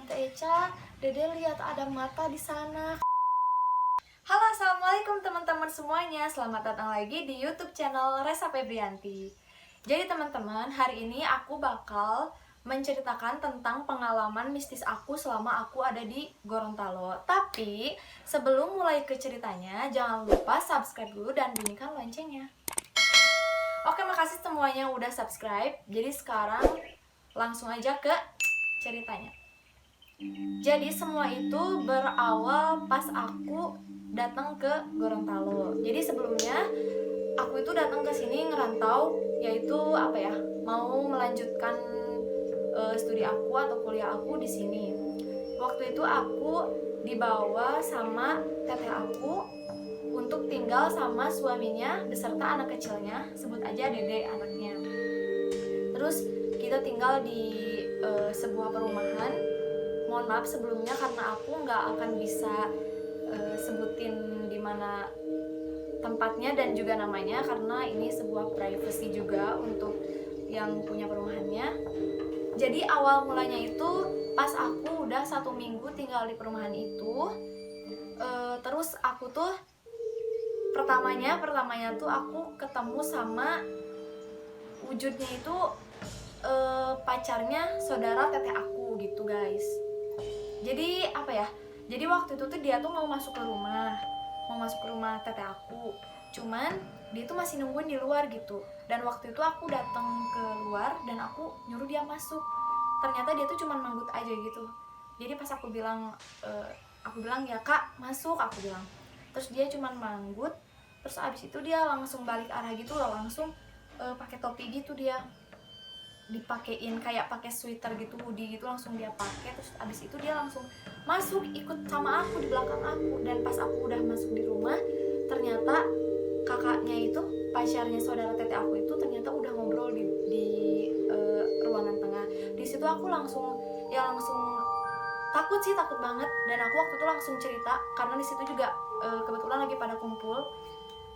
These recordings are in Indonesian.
Tante Eca, Dede lihat ada mata di sana. Halo, assalamualaikum teman-teman semuanya. Selamat datang lagi di YouTube channel Resa Febrianti. Jadi teman-teman, hari ini aku bakal menceritakan tentang pengalaman mistis aku selama aku ada di Gorontalo. Tapi sebelum mulai ke ceritanya, jangan lupa subscribe dulu dan bunyikan loncengnya. Oke, makasih semuanya udah subscribe. Jadi sekarang langsung aja ke ceritanya. Jadi semua itu berawal pas aku datang ke Gorontalo. Jadi sebelumnya aku itu datang ke sini ngerantau, yaitu mau melanjutkan studi aku atau kuliah aku di sini. Waktu itu aku dibawa sama teteh aku untuk tinggal sama suaminya beserta anak kecilnya, sebut aja Dede anaknya. Terus kita tinggal di sebuah perumahan. Mohon maaf sebelumnya karena aku nggak akan bisa sebutin di mana tempatnya dan juga namanya, karena ini sebuah privacy juga untuk yang punya perumahannya. Jadi awal mulanya itu pas aku udah 1 minggu tinggal di perumahan itu, terus aku tuh pertamanya tuh aku ketemu sama wujudnya itu pacarnya saudara teteh aku gitu guys. Jadi jadi waktu itu tuh dia tuh mau masuk ke rumah teteh aku, cuman dia tuh masih nungguin di luar gitu. Dan waktu itu aku datang ke luar dan aku nyuruh dia masuk, ternyata dia tuh cuman manggut aja gitu. Jadi pas aku bilang ya kak masuk, aku bilang, terus dia cuman manggut. Terus abis itu dia langsung balik arah gitu loh, langsung pakai topi gitu, dia dipakein kayak pakai sweater gitu, hoodie gitu, langsung dia pakai. Terus abis itu dia langsung masuk ikut sama aku di belakang aku. Dan pas aku udah masuk di rumah, ternyata kakaknya itu, pacarnya saudara teteh aku itu, ternyata udah ngobrol di ruangan tengah. Di situ aku langsung takut banget. Dan aku waktu itu langsung cerita karena di situ juga kebetulan lagi pada kumpul.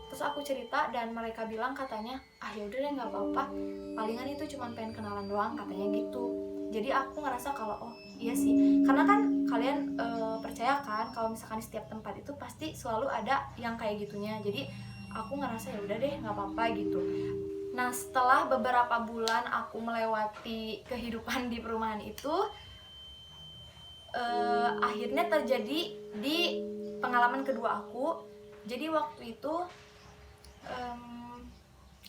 Terus aku cerita dan mereka bilang katanya, yaudah deh nggak apa-apa, palingan itu cuma pengen kenalan doang katanya gitu. Jadi aku ngerasa kalau iya sih, karena kan kalian percaya kan kalau misalkan di setiap tempat itu pasti selalu ada yang kayak gitunya. Jadi aku ngerasa ya udah deh nggak apa-apa gitu. Nah setelah beberapa bulan aku melewati kehidupan di perumahan itu, akhirnya terjadi di pengalaman kedua aku. Jadi waktu itu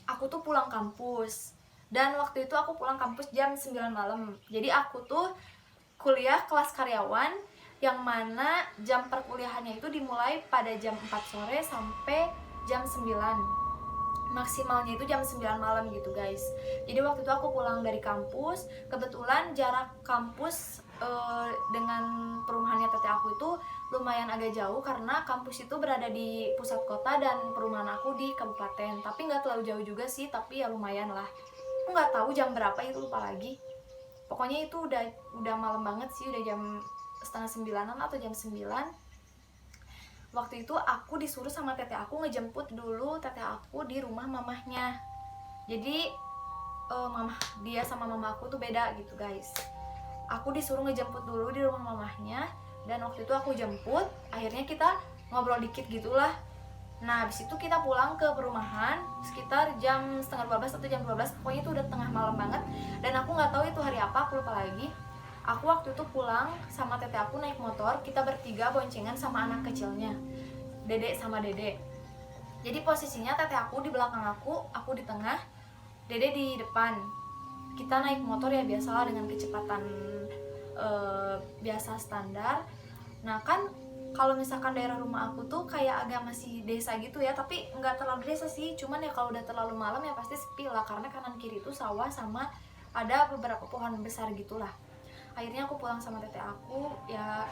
aku tuh pulang kampus, dan waktu itu aku pulang kampus jam 9 malam. Jadi aku tuh kuliah kelas karyawan, yang mana jam perkuliahannya itu dimulai pada jam 4 sore sampai jam 9, maksimalnya itu jam 9 malam gitu guys. Jadi waktu itu aku pulang dari kampus, kebetulan jarak kampus dengan perumahannya teteh aku itu lumayan agak jauh, karena kampus itu berada di pusat kota dan perumahan aku di kabupaten. Tapi nggak terlalu jauh juga sih, tapi ya lumayan lah. Aku nggak tahu jam berapa itu, lupa lagi. Pokoknya itu udah malam banget sih, udah jam setengah 9-an atau jam 9. Waktu itu aku disuruh sama teteh aku ngejemput dulu teteh aku di rumah mamahnya. Jadi dia sama mama aku tuh beda gitu guys. Aku disuruh ngejemput dulu di rumah mamahnya, dan waktu itu aku jemput, akhirnya kita ngobrol dikit gitulah. Nah habis itu kita pulang ke perumahan sekitar jam setengah 12 atau jam 12, pokoknya itu udah tengah malam banget. Dan aku nggak tahu itu hari apa, aku lupa lagi. Aku waktu itu pulang sama teteh aku naik motor, kita bertiga boncengan sama anak kecilnya, Dede sama Dede. Jadi posisinya teteh aku di belakang aku di tengah, Dede di depan. Kita naik motor ya biasalah dengan kecepatan biasa standar. Nah kan kalau misalkan daerah rumah aku tuh kayak agak masih desa gitu ya, tapi nggak terlalu desa sih, cuman ya kalau udah terlalu malam ya pasti sepi lah, karena kanan kiri itu sawah sama ada beberapa pohon besar gitulah. Akhirnya aku pulang sama teteh aku ya,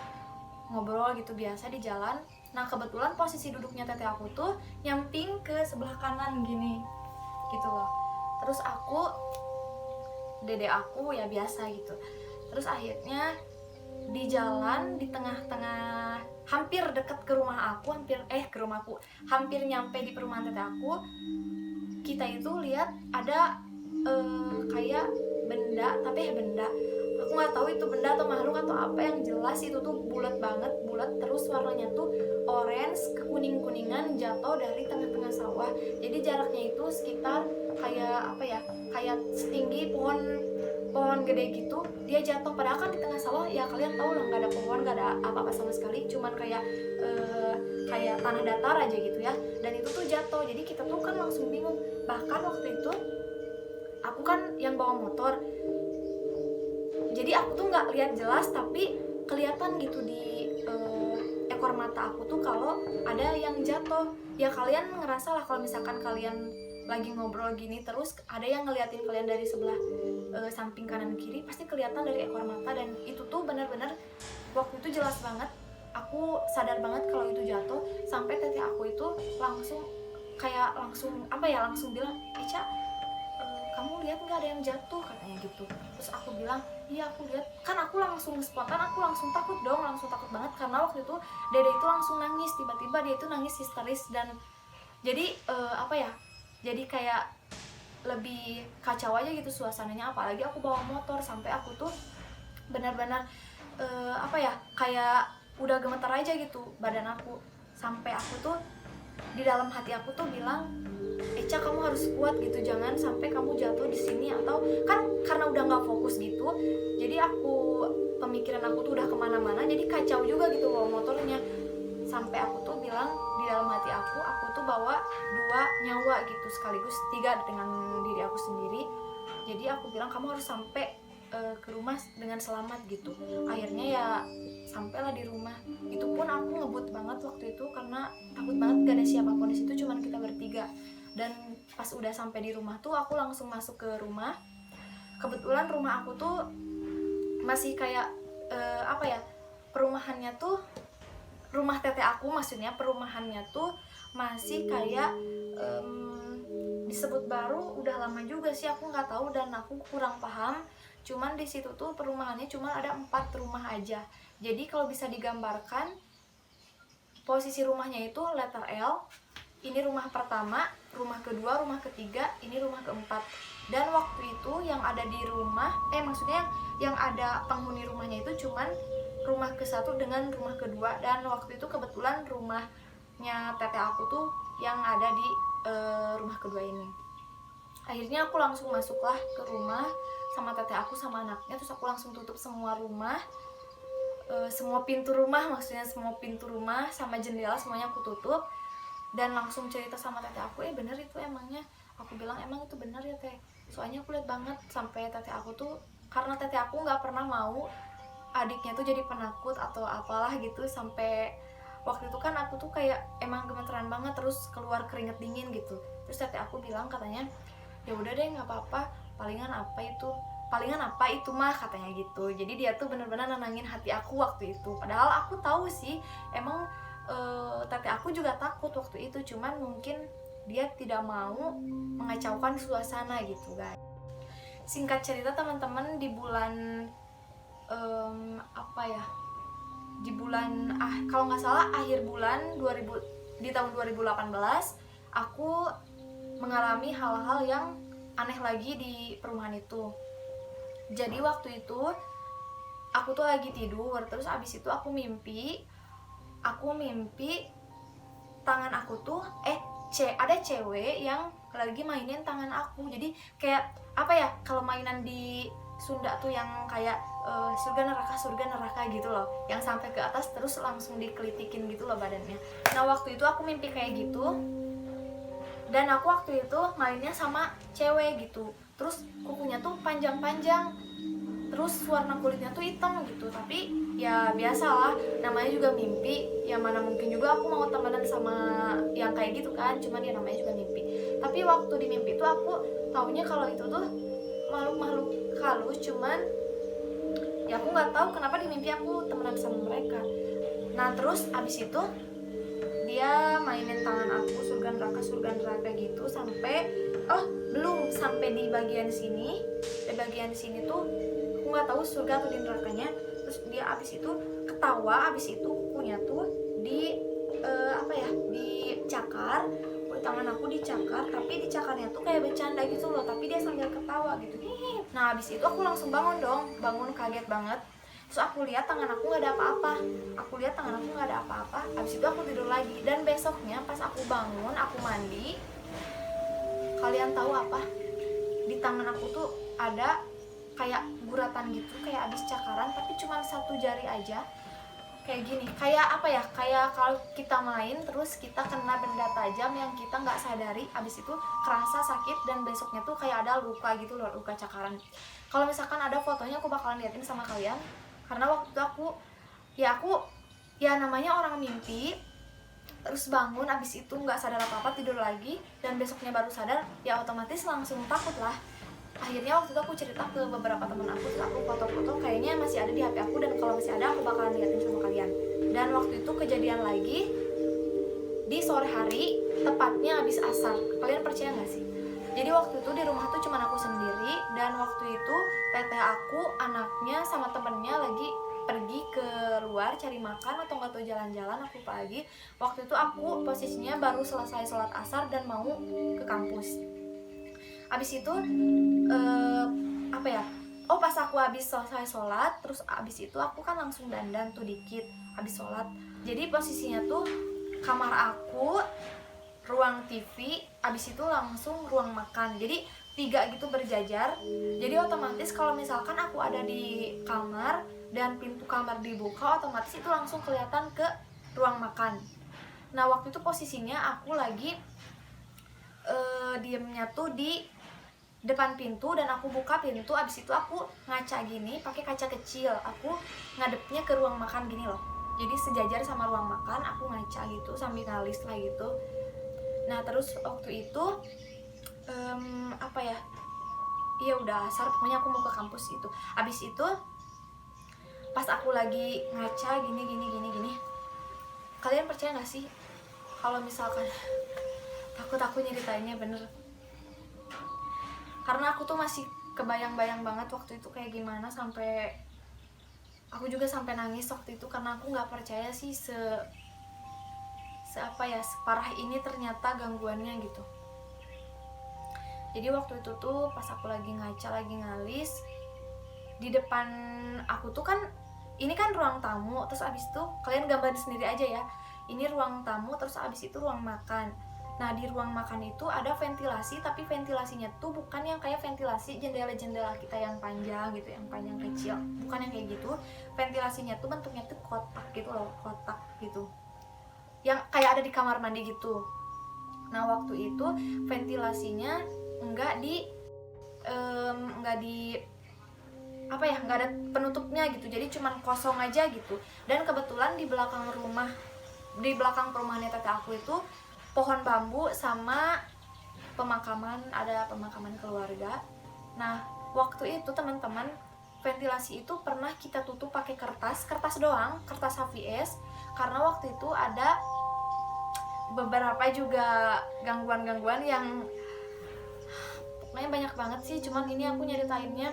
ngobrol gitu biasa di jalan. Nah kebetulan posisi duduknya teteh aku tuh nyamping ke sebelah kanan gini gitu loh. Terus dede aku ya biasa gitu. Terus akhirnya di jalan di tengah-tengah, hampir deket ke rumah aku, hampir nyampe di perumahan teteh aku, kita itu lihat ada kayak benda, tapi benda, aku nggak tahu itu benda atau makhluk atau apa, yang jelas itu tuh bulat banget, bulat terus warnanya tuh orange kekuning-kuningan, jatuh dari tengah-tengah sawah. Jadi jaraknya itu sekitar kayak apa ya, kayak setinggi pohon gede gitu, dia jatuh. Padahal kan di tengah sawah ya kalian tahu lah, nggak ada pohon, nggak ada apa-apa sama sekali, cuman kayak tanah datar aja gitu ya. Dan itu tuh jatuh, jadi kita tuh kan langsung bingung. Bahkan waktu itu aku kan yang bawa motor, jadi aku tuh nggak lihat jelas, tapi kelihatan gitu di ekor mata aku tuh kalau ada yang jatuh. Ya kalian ngerasa lah kalau misalkan kalian lagi ngobrol gini terus ada yang ngeliatin kalian dari sebelah samping kanan kiri, pasti kelihatan dari ekor mata. Dan itu tuh benar-benar waktu itu jelas banget, aku sadar banget kalau itu jatuh. Sampai teteh aku itu langsung bilang, Ica, kamu lihat nggak ada yang jatuh, katanya gitu. Terus aku bilang, iya aku lihat. Kan aku langsung spontan, aku langsung takut dong, langsung takut banget, karena waktu itu dede itu langsung nangis, tiba-tiba dia itu nangis histeris. Dan jadi jadi kayak lebih kacau aja gitu suasananya. Apalagi aku bawa motor, sampai aku tuh benar-benar kayak udah gemetar aja gitu badan aku. Sampai aku tuh di dalam hati aku tuh bilang, Eca kamu harus kuat gitu, jangan sampai kamu jatuh di sini. Atau kan karena udah nggak fokus gitu, jadi pemikiran aku tuh udah kemana-mana, jadi kacau juga gitu bawa motornya. Sampai aku tuh bilang di dalam hati aku tuh bawa 2 nyawa gitu, sekaligus 3 dengan diri aku sendiri. Jadi aku bilang kamu harus sampai ke rumah dengan selamat gitu. Akhirnya ya sampailah di rumah. Itu pun aku ngebut banget waktu itu karena takut banget gak ada siapapun di situ, cuman kita bertiga. Dan pas udah sampai di rumah tuh aku langsung masuk ke rumah. Kebetulan rumah aku tuh masih kayak perumahannya tuh, rumah teteh aku maksudnya, perumahannya tuh masih kayak disebut baru, udah lama juga sih, aku nggak tahu dan aku kurang paham. Cuman di situ tuh perumahannya cuma ada 4 rumah aja. Jadi kalau bisa digambarkan, posisi rumahnya itu letter L. Ini rumah pertama, rumah kedua, rumah ketiga, ini rumah keempat. Dan waktu itu yang ada di rumah, maksudnya yang ada penghuni rumahnya itu cuman rumah ke-1 dengan rumah kedua. Dan waktu itu kebetulan rumahnya teteh aku tuh yang ada di rumah kedua ini. Akhirnya aku langsung masuklah ke rumah sama teteh aku sama anaknya. Terus aku langsung tutup semua rumah, semua pintu rumah, maksudnya semua pintu rumah sama jendela semuanya aku tutup. Dan langsung cerita sama teteh aku, bener itu emangnya. Aku bilang emang itu bener ya teh, soalnya aku lihat banget. Sampai teteh aku tuh, karena teteh aku nggak pernah mau adiknya tuh jadi penakut atau apalah gitu. Sampai waktu itu kan aku tuh kayak emang gemeteran banget, terus keluar keringet dingin gitu. Terus teteh aku bilang katanya, ya udah deh nggak apa-apa, palingan apa itu mah, katanya gitu. Jadi dia tuh bener-bener nenangin hati aku waktu itu. Padahal aku tahu sih emang teteh aku juga takut waktu itu, cuman mungkin dia tidak mau mengacaukan suasana gitu guys. Singkat cerita teman-teman, di bulan kalau nggak salah akhir bulan di tahun 2018 aku mengalami hal-hal yang aneh lagi di perumahan itu. Jadi waktu itu aku tuh lagi tidur, terus abis itu aku mimpi tangan aku tuh ada cewek yang lagi mainin tangan aku. Jadi kayak kalau mainan di Sunda tuh yang kayak surga neraka gitu loh, yang sampai ke atas terus langsung dikelitikin gitu loh badannya. Nah waktu itu aku mimpi kayak gitu, dan aku waktu itu mainnya sama cewek gitu. Terus kukunya tuh panjang-panjang, terus warna kulitnya tuh hitam gitu. Tapi ya biasalah, namanya juga mimpi, ya mana mungkin juga aku mau temenan sama yang kayak gitu kan. Cuman ya namanya juga mimpi. Tapi waktu di mimpi tuh aku taunya kalau itu tuh makhluk-makhluk halus. Cuman ya aku nggak tahu kenapa di mimpi aku temenan sama mereka. Nah terus abis itu dia mainin tangan aku surga neraka gitu. Sampai belum sampai di bagian sini. Di bagian sini tuh aku nggak tahu surga atau di nerakanya. Terus dia abis itu ketawa, abis itu kukunya tuh dicakar, tangan aku dicakar, tapi dicakarnya tuh kayak bercanda gitu loh, tapi dia sambil ketawa gitu. Nah habis itu aku langsung bangun dong, bangun kaget banget. Terus aku lihat tangan aku nggak ada apa-apa, habis itu aku tidur lagi. Dan besoknya pas aku bangun, aku mandi, kalian tahu apa? Di tangan aku tuh ada kayak guratan gitu, kayak abis cakaran, tapi cuma satu jari aja, kayak gini. Kayak apa ya, kayak kalau kita main terus kita kena benda tajam yang kita nggak sadari, abis itu kerasa sakit, dan besoknya tuh kayak ada luka gitu loh, luka cakaran. Kalau misalkan ada fotonya aku bakalan liatin sama kalian, karena waktu itu aku ya namanya orang mimpi, terus bangun abis itu nggak sadar apa-apa, tidur lagi, dan besoknya baru sadar, ya otomatis langsung takut lah. Akhirnya waktu itu aku cerita ke beberapa teman aku, terus aku foto-foto, kayaknya masih ada di HP aku, dan kalau masih ada aku bakalan liatin sama kalian. Dan waktu itu kejadian lagi di sore hari, tepatnya habis asar. Kalian percaya nggak sih? Jadi waktu itu di rumah tuh cuma aku sendiri, dan waktu itu teteh aku, anaknya sama temennya lagi pergi ke luar cari makan atau nggak tahu jalan-jalan, aku lupa lagi. Waktu itu aku posisinya baru selesai sholat asar dan mau ke kampus. Abis itu apa ya? Oh, pas aku habis selesai sholat, terus abis itu aku kan langsung dandan tuh dikit habis sholat. Jadi posisinya tuh kamar aku, ruang TV, abis itu langsung ruang makan. Jadi 3 gitu berjajar. Jadi otomatis kalau misalkan aku ada di kamar dan pintu kamar dibuka, otomatis itu langsung kelihatan ke ruang makan. Nah waktu itu posisinya aku lagi diemnya tuh di depan pintu, dan aku buka pintu, abis itu aku ngaca gini pakai kaca kecil, aku ngadepnya ke ruang makan gini loh. Jadi sejajar sama ruang makan, aku ngaca gitu sambil ngalis lah gitu. Nah terus waktu itu apa ya, iya udah asar, pokoknya aku mau ke kampus itu. Abis itu pas aku lagi ngaca gini, kalian percaya gak sih kalau misalkan takut aku nyeritainnya bener, karena aku tuh masih kebayang-bayang banget waktu itu kayak gimana, sampai aku juga sampai nangis waktu itu, karena aku nggak percaya sih separah ini ternyata gangguannya gitu. Jadi waktu itu tuh pas aku lagi ngaca, lagi ngalis, di depan aku tuh kan, ini kan ruang tamu, terus abis itu kalian gambarin sendiri aja ya, ini ruang tamu, terus abis itu ruang makan. Nah di ruang makan itu ada ventilasi, tapi ventilasinya tuh bukan yang kayak ventilasi jendela-jendela kita yang panjang gitu, yang panjang kecil, bukan yang kayak gitu. Ventilasinya tuh bentuknya tuh kotak gitu loh, kotak gitu, yang kayak ada di kamar mandi gitu. Nah waktu itu ventilasinya nggak ada penutupnya gitu, jadi cuman kosong aja gitu. Dan kebetulan di belakang perumahannya teteh aku itu pohon bambu sama pemakaman, ada pemakaman keluarga. Nah waktu itu teman-teman, ventilasi itu pernah kita tutup pakai kertas doang, kertas HVS, karena waktu itu ada beberapa juga gangguan-gangguan yang pokoknya banyak banget sih. Cuman ini aku nyeritainnya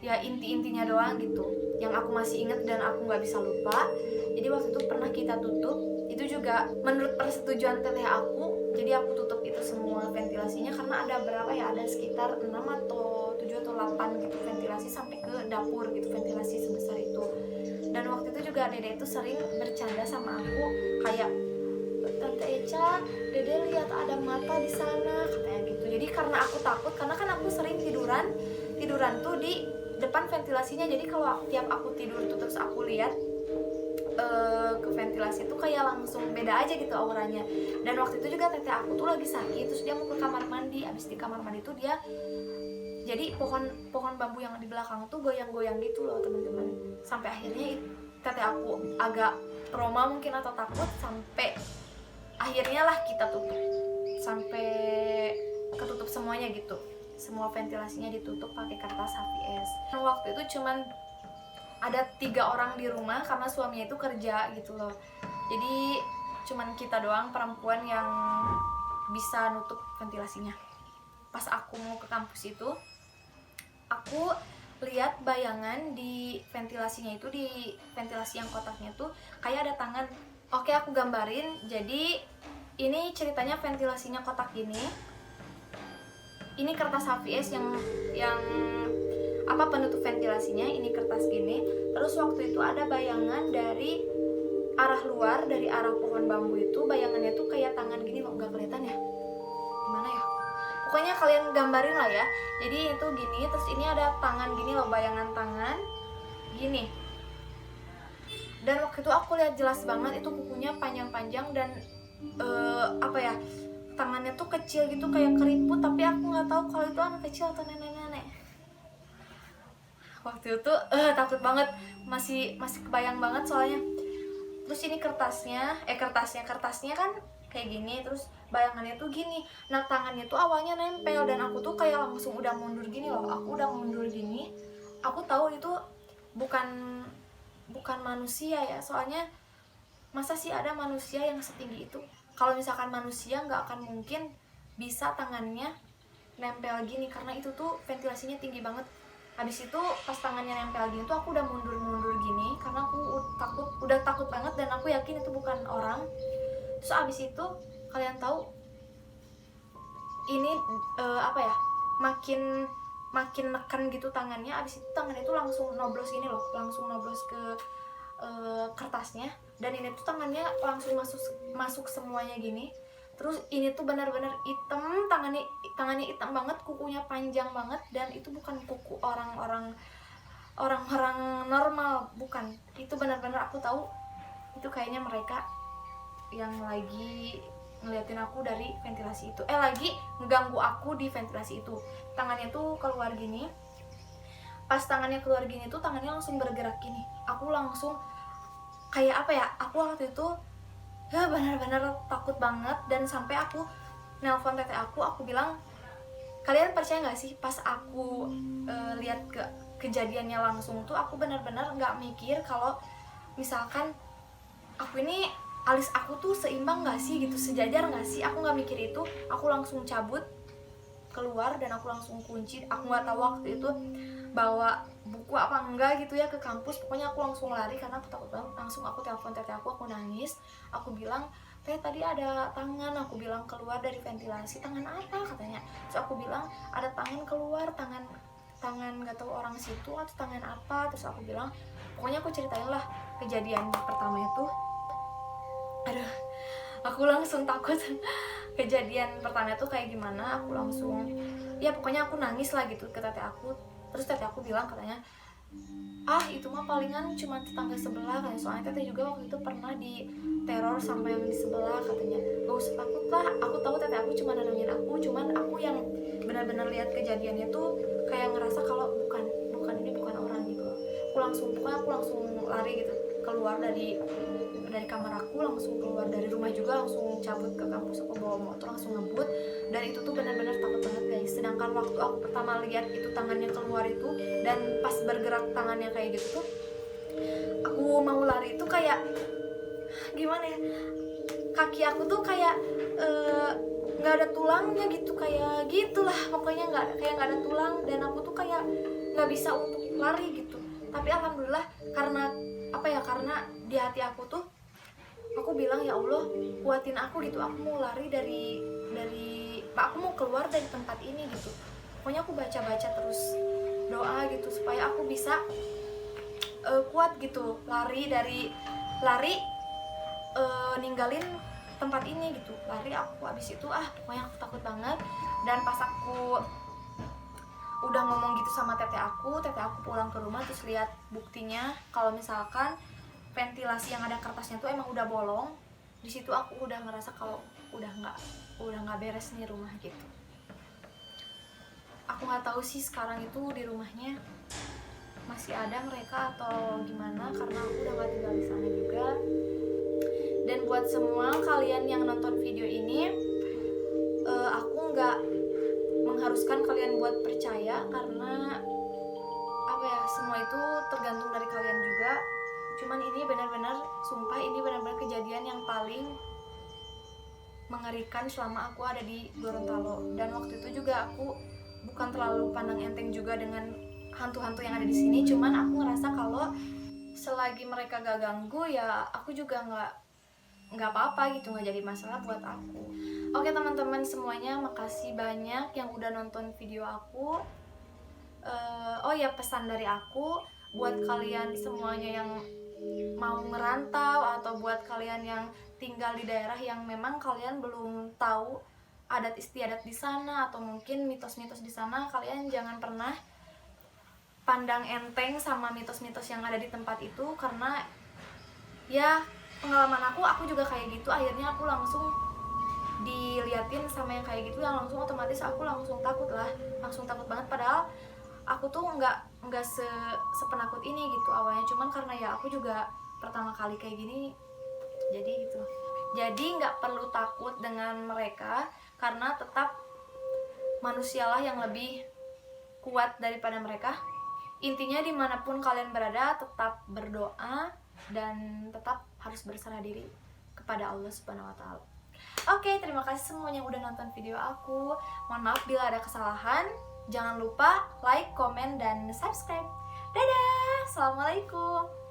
ya inti-intinya doang gitu, yang aku masih inget dan aku nggak bisa lupa. Jadi waktu itu pernah kita tutup, itu juga menurut persetujuan teteh aku. Jadi aku tutup itu semua ventilasinya, karena ada berapa ya, ada sekitar 6 atau 7 atau 8 gitu ventilasi sampai ke dapur gitu, ventilasi sebesar itu. Dan waktu itu juga dede itu sering bercanda sama aku, kayak, Tante Eca, dede lihat ada mata di sana, katanya gitu. Jadi karena aku takut, karena kan aku sering tiduran tuh di depan ventilasinya. Jadi kalau tiap aku tidur tuh terus aku lihat ke ventilasi itu kayak langsung beda aja gitu auranya. Dan waktu itu juga teteh aku tuh lagi sakit, terus dia mau ke kamar mandi. Abis di kamar mandi tuh dia, jadi pohon bambu yang di belakang tuh goyang-goyang gitu loh teman-teman. Sampai akhirnya teteh aku agak trauma mungkin atau takut, sampai akhirnya lah kita tutup, sampai ketutup semuanya gitu, semua ventilasinya ditutup pakai kertas HVS. Waktu itu cuman ada 3 orang di rumah karena suaminya itu kerja gitu loh. Jadi cuman kita doang perempuan yang bisa nutup ventilasinya. Pas aku mau ke kampus itu, aku lihat bayangan di ventilasinya itu, di ventilasi yang kotaknya tuh kayak ada tangan. Oke, aku gambarin. Jadi ini ceritanya ventilasinya kotak gini. ini kertas HVS yang apa penutup ventilasinya, ini kertas gini. Terus waktu itu ada bayangan dari arah luar, dari arah pohon bambu itu, bayangannya tuh kayak tangan gini loh, nggak kelihatan ya, gimana ya, pokoknya kalian gambarin lah ya. Jadi itu gini, terus ini ada tangan gini loh, bayangan tangan gini. Dan waktu itu aku lihat jelas banget itu kukunya panjang-panjang dan apa ya, tangannya tuh kecil gitu kayak keriput, tapi aku nggak tahu kalau itu anak kecil atau nenek-nenek. Waktu itu takut banget, masih kebayang banget soalnya. Terus ini kertasnya kan kayak gini, terus bayangannya tuh gini. Nah tangannya tuh awalnya nempel dan aku tuh kayak langsung udah mundur gini loh. Aku udah mundur gini, aku tahu itu bukan manusia ya, soalnya masa sih ada manusia yang setinggi itu. Kalau misalkan manusia nggak akan mungkin bisa tangannya nempel gini, karena itu tuh ventilasinya tinggi banget. Habis itu pas tangannya nempel gini tuh aku udah mundur gini karena aku udah takut banget dan aku yakin itu bukan orang. Terus abis itu kalian tahu ini apa ya, makin neken gitu tangannya. Abis itu tangannya tuh langsung noblos gini loh, langsung noblos ke kertasnya, dan ini tuh tangannya langsung masuk semuanya gini. Terus ini tuh benar-benar hitam, tangannya hitam banget, kukunya panjang banget, dan itu bukan kuku orang-orang normal, bukan. Itu benar-benar aku tahu itu kayaknya mereka yang lagi ngeliatin aku dari ventilasi itu, lagi ngeganggu aku di ventilasi itu. Tangannya tuh keluar gini. Pas tangannya keluar gini tuh tangannya langsung bergerak gini. Aku langsung kayak apa ya, aku waktu itu ya benar-benar takut banget, dan sampai aku nelpon tete aku bilang, kalian percaya nggak sih pas aku lihat kejadiannya langsung tuh aku benar-benar nggak mikir kalau misalkan aku ini alis aku tuh seimbang nggak sih gitu, sejajar nggak sih, aku nggak mikir itu. Aku langsung cabut keluar dan aku langsung kunci. Aku nggak tahu waktu itu bawa buku apa enggak gitu ya ke kampus. Pokoknya aku langsung lari karena aku takut banget. Langsung aku telepon tete aku nangis. Aku bilang, teh tadi ada tangan, aku bilang keluar dari ventilasi. Tangan apa katanya? Terus aku bilang ada tangan keluar, tangan nggak tahu orang situ atau tangan apa. Terus aku bilang, pokoknya aku ceritain lah kejadian pertama itu. Aduh, aku langsung takut. Kejadian pertama itu kayak gimana, aku langsung ya pokoknya aku nangis lah gitu ke tete aku. Terus tete aku bilang katanya, itu mah palingan cuma tetangga sebelah katanya, soalnya tete juga waktu itu pernah diteror sama yang di sebelah katanya. Gak usah takut lah, aku tahu tete aku cuma nenangin aku, cuman aku yang benar-benar lihat kejadiannya tuh kayak ngerasa kalau ini bukan orang gitu. Aku langsung lari gitu, keluar dari kamar aku, langsung keluar dari rumah juga, langsung cabut ke kampus. Aku bawa motor langsung ngebut, dan itu tuh benar-benar takut banget guys. Sedangkan waktu aku pertama lihat itu tangannya keluar itu, dan pas bergerak tangannya kayak gitu tuh, aku mau lari itu kayak gimana ya, kaki aku tuh kayak nggak ada tulangnya gitu, kayak gitulah pokoknya, nggak ada tulang, dan aku tuh kayak nggak bisa untuk lari gitu. Tapi alhamdulillah karena di hati aku tuh aku bilang, ya Allah kuatin aku gitu, aku mau lari dari aku mau keluar dari tempat ini gitu. Pokoknya aku baca terus doa gitu supaya aku bisa kuat gitu, ninggalin tempat ini gitu. Aku abis itu pokoknya aku takut banget. Dan pas aku udah ngomong gitu sama tete aku pulang ke rumah, terus lihat buktinya kalau misalkan ventilasi yang ada kertasnya tuh emang udah bolong. Di situ aku udah ngerasa kalau udah nggak beres nih rumah gitu. Aku nggak tahu sih sekarang itu di rumahnya masih ada mereka atau gimana, karena aku udah nggak tinggal di sana juga. Dan buat semua kalian yang nonton video ini, aku nggak mengharuskan kalian buat percaya, karena semua itu tergantung dari kalian juga. Cuman ini benar-benar sumpah, ini benar-benar kejadian yang paling mengerikan selama aku ada di Gorontalo. Dan waktu itu juga aku bukan terlalu pandang enteng juga dengan hantu-hantu yang ada di sini. Cuman aku ngerasa kalau selagi mereka gak ganggu, ya aku juga nggak nggak apa-apa gitu, nggak jadi masalah buat aku. Oke teman-teman semuanya, makasih banyak yang udah nonton video aku. Oh ya, pesan dari aku buat kalian semuanya yang mau ngerantau atau buat kalian yang tinggal di daerah yang memang kalian belum tahu adat istiadat di sana atau mungkin mitos-mitos di sana, kalian jangan pernah pandang enteng sama mitos-mitos yang ada di tempat itu, karena ya pengalaman aku juga kayak gitu. Akhirnya aku langsung diliatin sama yang kayak gitu, yang langsung otomatis aku langsung takut banget. Padahal aku tuh nggak sepenakut ini gitu awalnya, cuman karena ya aku juga pertama kali kayak gini, jadi gitu. Jadi nggak perlu takut dengan mereka, karena tetap manusialah yang lebih kuat daripada mereka. Intinya dimanapun kalian berada, tetap berdoa dan tetap harus berserah diri kepada Allah Subhanahu wa Ta'ala. Oke, terima kasih semuanya yang udah nonton video aku. Mohon maaf bila ada kesalahan. Jangan lupa like, komen, dan subscribe. Dadah, assalamualaikum.